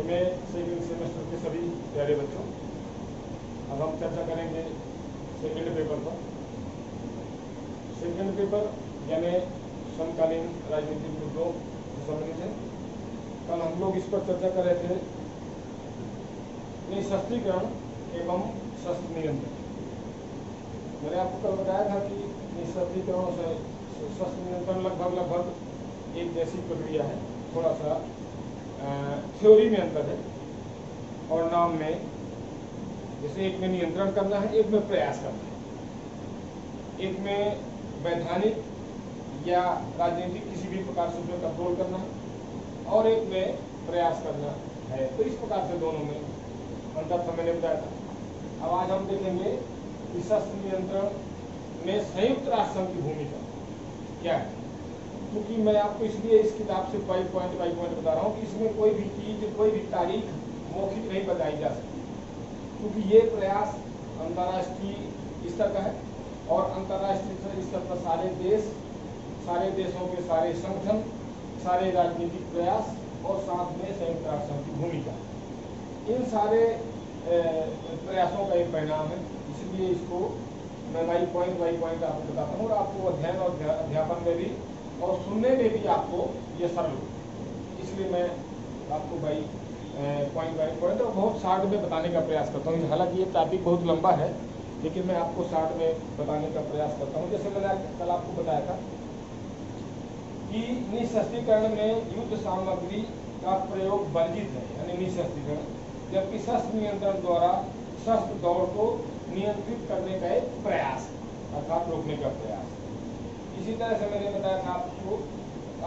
MA second semester के सभी प्यारे बच्चों, अब हम चर्चा करेंगे सेकंड पेपर पर। सेकंड पेपर यानी समकालीन राजनीतिक मुद्दों से संबंधित है। कल हम लोग इस पर चर्चा कर रहे थे निःशस्त्रीकरण एवं शस्त्र नियंत्रण। मैंने आपको कल बताया था कि निःशस्त्रीकरण और शस्त्र नियंत्रण लगभग एक जैसी प्रक्रिया है, थोड़ा सा थ्योरी में अंतर है और नाम में, जैसे एक में नियंत्रण करना है, एक में प्रयास करना है। एक में वैधानिक या राजनीतिक किसी भी प्रकार से उसमें कंट्रोल करना है और एक में प्रयास करना है। तो इस प्रकार से दोनों में अंतर था, मैंने बताया था। अब आज हम देखेंगे कि शस्त्र नियंत्रण में संयुक्त राष्ट्र संघ की भूमिका क्या है, क्योंकि मैं आपको इसलिए इस किताब से बाई पॉइंट बता रहा हूँ कि इसमें कोई भी चीज, कोई भी तारीख मौखिक नहीं बताई जा सकती, क्योंकि ये प्रयास अंतर्राष्ट्रीय स्तर का है और अंतर्राष्ट्रीय स्तर पर सारे देशों के सारे संगठन, सारे राजनीतिक प्रयास और साथ में संयुक्त राष्ट्र संघ की भूमिका, इन सारे प्रयासों का एक परिणाम है। इसलिए इसको मैं बाई पॉइंट आपको बताता हूँ और आपको अध्ययन और अध्यापन में भी और सुनने में भी आपको ये सरल हो, इसलिए मैं आपको बाई पॉइंट और बहुत शार्ट में बताने का प्रयास करता हूँ। हालांकि ये टॉपिक बहुत लंबा है, लेकिन मैं आपको शार्ट में बताने का प्रयास करता हूँ। जैसे मैंने कल आपको बताया था कि निःशस्त्रीकरण में युद्ध सामग्री का प्रयोग वर्जित है, यानी निःशस्त्रीकरण, जबकि शस्त्र नियंत्रण द्वारा शस्त्र दौड़ को नियंत्रित करने का एक प्रयास, अर्थात रोकने का प्रयास। इसी तरह से मैंने बताया था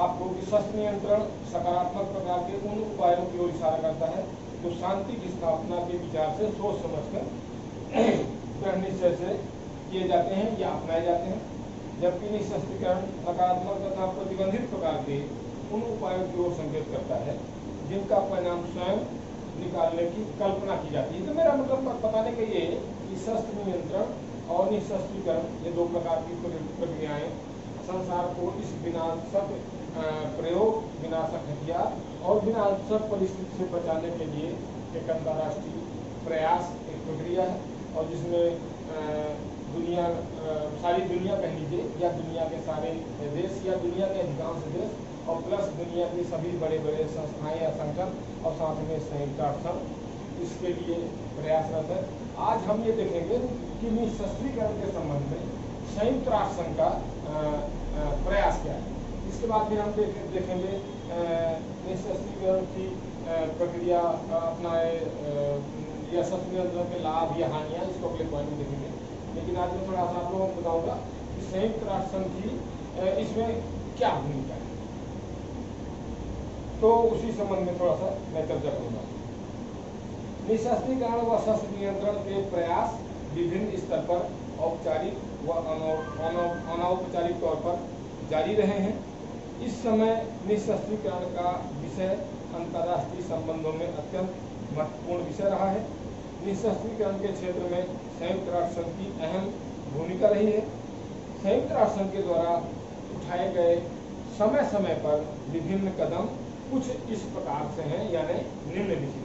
आपको कि शस्त्र नियंत्रण सकारात्मक प्रकार के उन उपायों की ओर इशारा करता है जो शांति की स्थापना के विचार से सोच समझकर दृढ़ निश्चय से किए जाते हैं या अपनाए जाते हैं, जबकि निःशस्त्रीकरण नकारात्मक तथा प्रतिबंधित प्रकार के उन उपायों की ओर संकेत करता है जिनका परिणाम स्वयं निकालने की कल्पना की जाती है। तो मेरा मतलब बताने का ये कि शस्त्र नियंत्रण और निःशस्त्रीकरण, ये दो प्रकार की प्रक्रियाएं संसार को इस विनाशक प्रयोग, विनाशक हथियार और विनाशक परिस्थिति से बचाने के लिए एक अंतर्राष्ट्रीय प्रयास, एक प्रक्रिया है, और जिसमें सारी दुनिया कह लीजिए, या दुनिया के सारे देश या दुनिया के अधिकांश देश और प्लस दुनिया के सभी बड़े बड़े संस्थाएं या संगठन और साथ में संयुक्त राष्ट्र संघ इसके लिए प्रयासरत है। आज हम ये देखेंगे कि निःशस्त्रीकरण के संबंध में संयुक्त राष्ट्र संघ का प्रयास क्या है। इसके बाद फिर हम देखेंगे निःशस्त्रीकरण की प्रक्रिया अपनाए या शस्त्र नियंत्रण के लाभ या हानियाँ, इसको अगले पॉइंट में देखेंगे। लेकिन आज मैं थोड़ा सा आप लोगों को बताऊंगा कि संयुक्त राष्ट्र संघ की इसमें क्या भूमिका है, तो उसी संबंध में थोड़ा सा मैं चर्चा करूंगा। निःशस्त्रीकरण व शस्त्र नियंत्रण के प्रयास विभिन्न स्तर पर औपचारिक व अनौपचारिक तौर पर जारी रहे हैं। इस समय निःशस्त्रीकरण का विषय अंतर्राष्ट्रीय संबंधों में अत्यंत महत्वपूर्ण विषय रहा है। निःशस्त्रीकरण के क्षेत्र में संयुक्त राष्ट्र संघ की अहम भूमिका रही है। संयुक्त राष्ट्र संघ के द्वारा उठाए गए समय समय पर विभिन्न कदम कुछ इस प्रकार से हैं, यानी निम्नलिखित।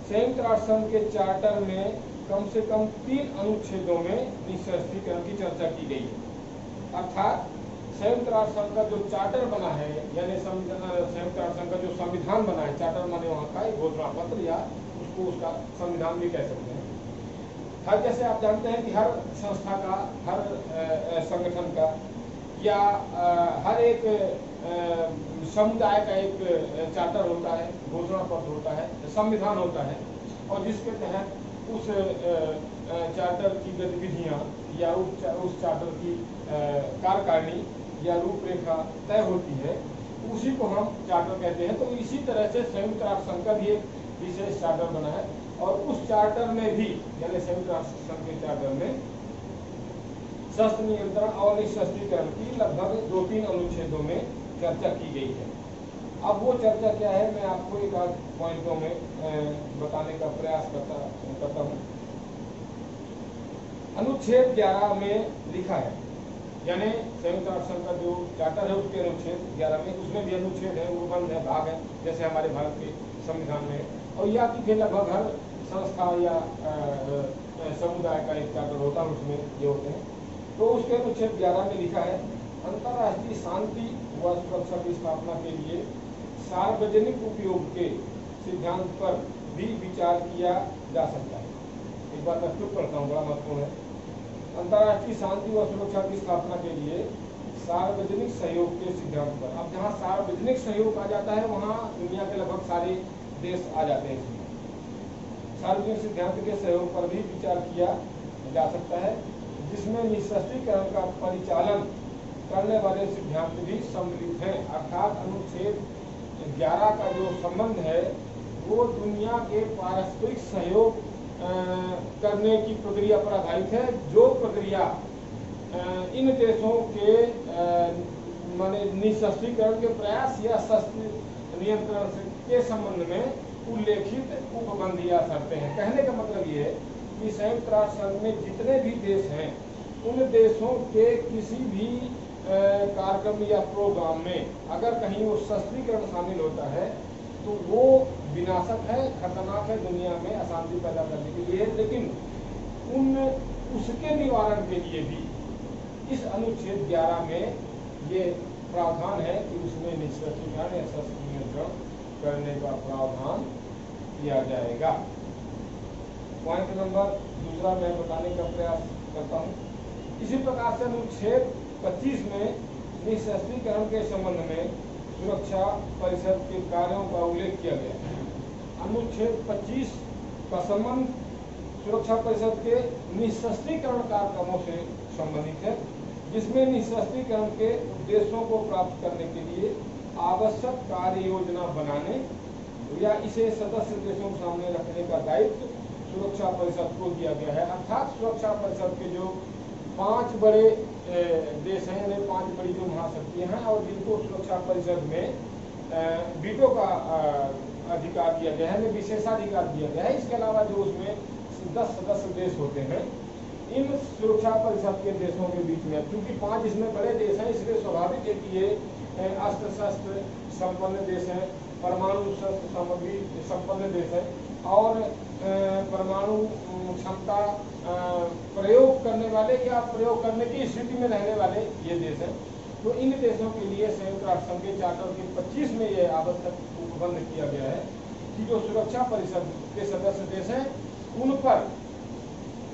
संयुक्त राष्ट्र संघ के चार्टर में कम से कम 3 अनुच्छेदों में निःशस्त्रीकरण की चर्चा की गई है। अर्थात संयुक्त राष्ट्र संघ का जो चार्टर बना है, यानी संयुक्त राष्ट्र संघ का जो संविधान बना है, चार्टर माने वहाँ का एक घोषणा पत्र या उसको उसका संविधान भी कह सकते हैं। हर, जैसे आप जानते हैं कि हर संस्था का, हर संगठन का या हर एक समुदाय का एक चार्टर होता है, घोषणा पत्र होता है, संविधान होता है, और जिसके तहत उस चार्टर की गतिविधियां या उस चार्टर की कार्यकारिणी या रूपरेखा तय होती है, उसी को हम चार्टर कहते हैं। तो इसी तरह से संयुक्त राष्ट्र संघ का भी एक विशेष चार्टर बना है, और उस चार्टर में भी, यानी संयुक्त राष्ट्र संघ के चार्टर में शस्त्र नियंत्रण और निःशस्त्रीकरण की लगभग 2-3 अनुच्छेदों में चर्चा की गई है। अब वो चर्चा क्या है, मैं आपको एक आध पॉइंटों में बताने का प्रयास करता हूँ। अनुच्छेद 11 में लिखा है, यानी संयुक्त राष्ट्र संघ का जो चार्टर है उसके अनुच्छेद 11 में, उसमें भी अनुच्छेद है, वो बंद है, भाग है, जैसे हमारे भारत के संविधान में, और या कि फिर लगभग हर संस्था या समुदाय का एक चार्टर होता है, उसमें ये होते हैं। तो उसके अनुच्छेद 11 में लिखा है, अंतर्राष्ट्रीय शांति व सुरक्षा की स्थापना के लिए सार्वजनिक उपयोग के सिद्धांत पर भी विचार किया जा सकता है। एक बात मैं फिर पढ़ता हूँ, बड़ा महत्वपूर्ण है। अंतर्राष्ट्रीय शांति व सुरक्षा की स्थापना के लिए सार्वजनिक सहयोग के सिद्धांत पर। अब जहाँ सार्वजनिक सहयोग आ जाता है वहाँ दुनिया के लगभग सारे देश आ जाते हैं। इसमें सार्वजनिक सिद्धांत के सहयोग पर भी विचार किया जा सकता है, जिसमें निःशस्त्रीकरण का परिचालन करने वाले सिद्धांत भी सम्मिलित हैं। अर्थात अनुच्छेद 11 का जो संबंध है वो दुनिया के पारस्परिक सहयोग करने की प्रक्रिया पर आधारित है, जो प्रक्रिया इन देशों के माने निःशस्त्रीकरण के प्रयास या शस्त्र नियंत्रण के संबंध में उल्लेखित उपबंध या शर्तें हैं। कहने का मतलब ये है कि संयुक्त राष्ट्र संघ में जितने भी देश हैं उन देशों के किसी भी कार्यक्रम या प्रोग्राम में अगर कहीं वो शस्त्रीकरण शामिल होता है तो वो विनाशक है, खतरनाक है, दुनिया में अशांति पैदा करने के लिए। लेकिन उसके निवारण के लिए भी इस अनुच्छेद 11 में ये प्रावधान है कि उसमें निःशस्त्रीकरण या शस्त्र नियंत्रण करने का प्रावधान किया जाएगा। पॉइंट नंबर 2 मैं बताने का प्रयास करता हूँ। इसी प्रकार से अनुच्छेद 25 में निःशस्त्रीकरण के संबंध में सुरक्षा परिषद के कार्यों का उल्लेख किया गया है। अनुच्छेद 25 का संबंध सुरक्षा परिषद के निःशस्त्रीकरण कार्यक्रमों से संबंधित है, जिसमें निःशस्त्रीकरण के उद्देश्यों को प्राप्त करने के लिए आवश्यक कार्य योजना बनाने या इसे सदस्य देशों के सामने रखने का दायित्व सुरक्षा परिषद को दिया गया है। अर्थात सुरक्षा परिषद के जो 5 बड़े देश हैं, यानी 5 बड़ी जो महाशक्तियां हैं और जिनको सुरक्षा परिषद में वीटो का अधिकार दिया गया है, विशेषाधिकार दिया गया है। इसके अलावा जो उसमें 10 सदस्य देश होते हैं, इन सुरक्षा परिषद के देशों के बीच में, क्योंकि 5 इसमें बड़े देश हैं, इसलिए स्वाभाविक है कि ये अस्त्र शस्त्र संपन्न देश हैं, परमाणु शस्त्र सामग्री संपन्न देश है और परमाणु क्षमता प्रयोग करने वाले या प्रयोग करने की स्थिति में रहने वाले ये देश हैं। तो इन देशों के लिए संयुक्त राष्ट्र संघ के चार्टर के 25 में ये आवश्यक उपबंध किया गया है कि जो सुरक्षा परिषद के सदस्य देश हैं उन पर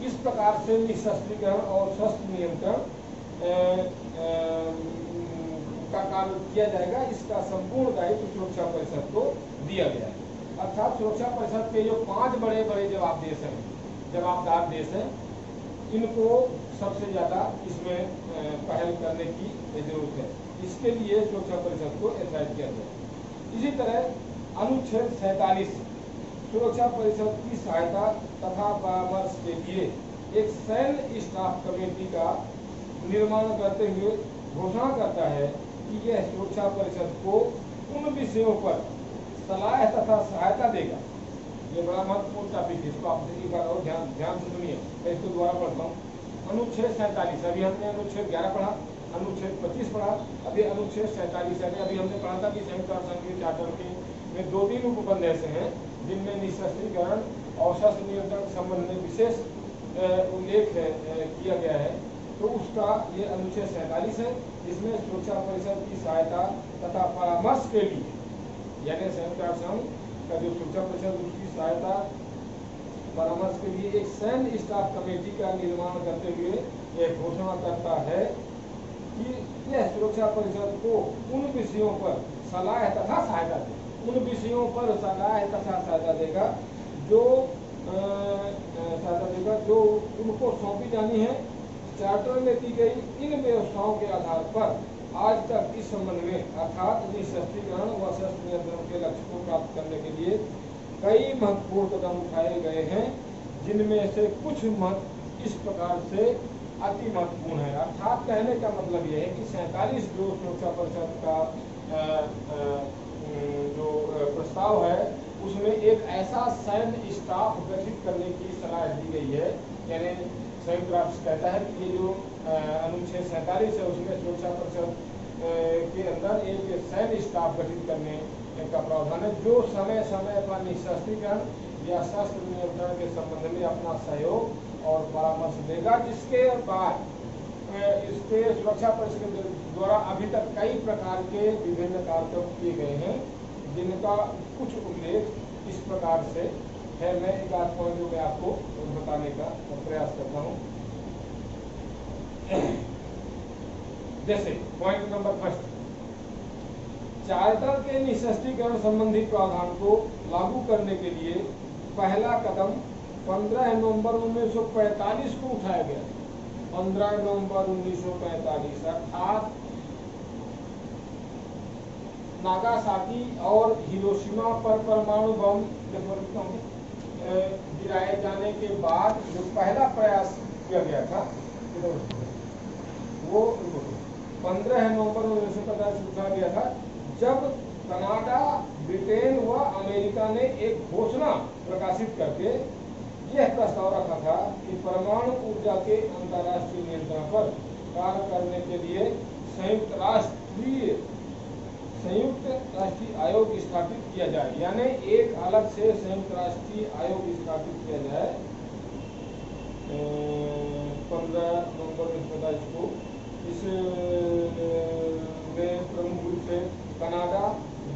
इस प्रकार से निःशस्त्रीकरण और शस्त्र नियंत्रण का कार्य किया जाएगा। इसका संपूर्ण दायित्व सुरक्षा परिषद को दिया गया है। अर्थात सुरक्षा परिषद के जो 5 बड़े बड़े जवाबदार देश हैं, इनको सबसे ज्यादा इसमें पहल करने की जरूरत है। इसके लिए सुरक्षा परिषद को एथराइज किया गया। इसी तरह अनुच्छेद 47 सुरक्षा परिषद की सहायता तथा परामर्श के लिए एक सैन्य स्टाफ कमेटी का निर्माण करते हुए घोषणा करता है कि यह सुरक्षा परिषद को उन विषयों पर सलाह तथा सहायता देगा। ये बड़ा महत्वपूर्ण टॉपिक है, इसको आप एक बार और ध्यान से सुनिए। मैं इसको दोबारा पढ़ता हूँ। अनुच्छेद 47, अभी हमने अनुच्छेद 11 पढ़ा, अनुच्छेद 25 पढ़ा, अभी अनुच्छेद 47 है। अभी हमने पढ़ा था कि संयुक्त राष्ट्र संघ के चार्टर के में 2-3 उपबंध ऐसे हैं जिनमें निःशस्त्रीकरण और शस्त्र नियंत्रण के संबंध में विशेष उल्लेख किया गया है। तो उसका ये अनुच्छेद 47 है, जिसमें सुरक्षा परिषद की सहायता तथा परामर्श के लिए, यानी संयुक्त राष्ट्र संघ का जो सुरक्षा परिषद उसकी सहायता परामर्श के लिए एक सैन्य स्टाफ कमेटी का निर्माण करते हुए यह घोषणा करता है कि यह सुरक्षा परिषद को उन विषयों पर सलाह तथा सहायता देगा, उन विषयों पर सलाह तथा सहायता देगा जो उनको सौंपी जानी है। चार्टर में दी गई इन व्यवस्थाओं के आधार पर आज तक इस संबंध में अर्थात निःशस्त्रीकरण व शस्त्र नियंत्रण के लक्ष्य को प्राप्त करने के लिए कई महत्वपूर्ण कदम उठाए गए हैं, जिनमें से कुछ इस प्रकार से अति महत्वपूर्ण है। अर्थात कहने का मतलब यह है कि 47 जो सुरक्षा परिषद का जो प्रस्ताव है उसमें एक ऐसा सैन्य स्टाफ गठित करने की सलाह दी गई है। यानी संयुक्त राष्ट्र कहता है कि ये जो अनुच्छेद 47 है उसमें सुरक्षा परिषद के अंदर एक सैन्य स्टाफ गठित करने का प्रावधान है, जो समय समय पर निःशस्त्रीकरण या शस्त्र नियंत्रण के संबंध में अपना सहयोग और परामर्श देगा, जिसके बाद इसके सुरक्षा परिषद द्वारा अभी तक कई प्रकार के विभिन्न कार्यक्रम किए गए हैं, जिनका कुछ उल्लेख इस प्रकार से है। मैं एक आध पॉइंट जो मैं आपको बताने का प्रयास करता हूँ। जैसे पॉइंट नंबर फर्स्ट, चार्टर के निःशस्त्रीकरण संबंधी प्रावधान को लागू करने के लिए पहला कदम 15 नवंबर 1945 को उठाया गया। 15 नवंबर 1945 अर्थात नागासाकी और हिरोशिमा पर परमाणु बम गिराए जाने के बाद जो पहला प्रयास किया गया था वो 15 नवंबर 1945 उठाया गया था, जब कनाडा, ब्रिटेन व अमेरिका ने एक घोषणा प्रकाशित करके यह प्रस्ताव रखा था कि परमाणु ऊर्जा के अंतर्राष्ट्रीय नियंत्रण पर कार्य करने के लिए संयुक्त राष्ट्रीय आयोग स्थापित किया जाए, यानी एक अलग से संयुक्त राष्ट्रीय आयोग स्थापित किया जाए। 15 नवंबर 1945 को इस में प्रमुख रूप से कनाडा,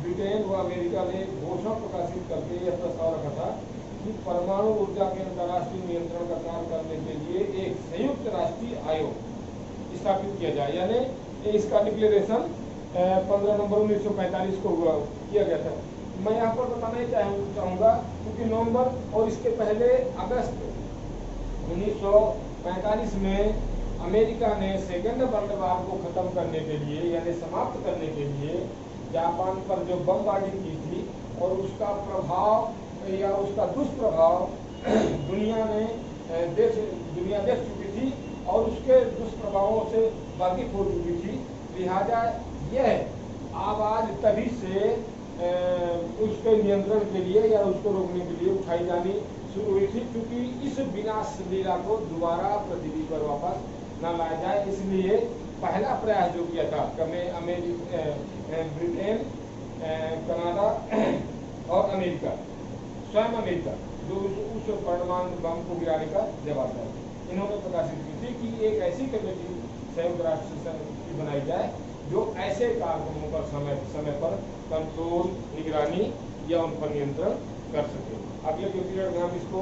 ब्रिटेन व अमेरिका ने घोषणा प्रकाशित करके यह प्रस्ताव रखा था कि परमाणु ऊर्जा के अंतर्राष्ट्रीय नियंत्रण का कार्य करने के लिए एक संयुक्त राष्ट्रीय आयोग स्थापित किया जाए, यानी इसका डिक्लेरेशन 15 नवंबर 1945 को किया गया था। मैं यहाँ पर बताना चाहूँगा क्योंकि नवंबर और इसके पहले अगस्त 1945 में अमेरिका ने सेकेंड वर्ल्ड वॉर को खत्म करने के लिए यानी समाप्त करने के लिए जापान पर जो बमबारी की थी और उसका प्रभाव या उसका दुष्प्रभाव दुनिया देख चुकी थी और उसके दुष्प्रभावों से वाकिफ हो चुकी थी। लिहाजा यह आवाज तभी से उसके नियंत्रण के लिए या उसको रोकने के लिए उठाई जानी शुरू हुई थी, क्योंकि इस विनाश लीला को दोबारा पृथ्वी पर वापस न लाया जाए। इसलिए पहला प्रयास जो किया था ब्रिटेन, कनाडा और अमेरिका, स्वयं अमेरिका जो उस परमाणु बम को गिराने का जवाब था, इन्होंने प्रकाशित की थी कि एक ऐसी कमेटी संयुक्त राष्ट्र संघ की बनाई जाए जो ऐसे कार्यक्रमों पर समय पर कंट्रोल, निगरानी या उन पर नियंत्रण कर सके। अगले पीरियड में हम इसको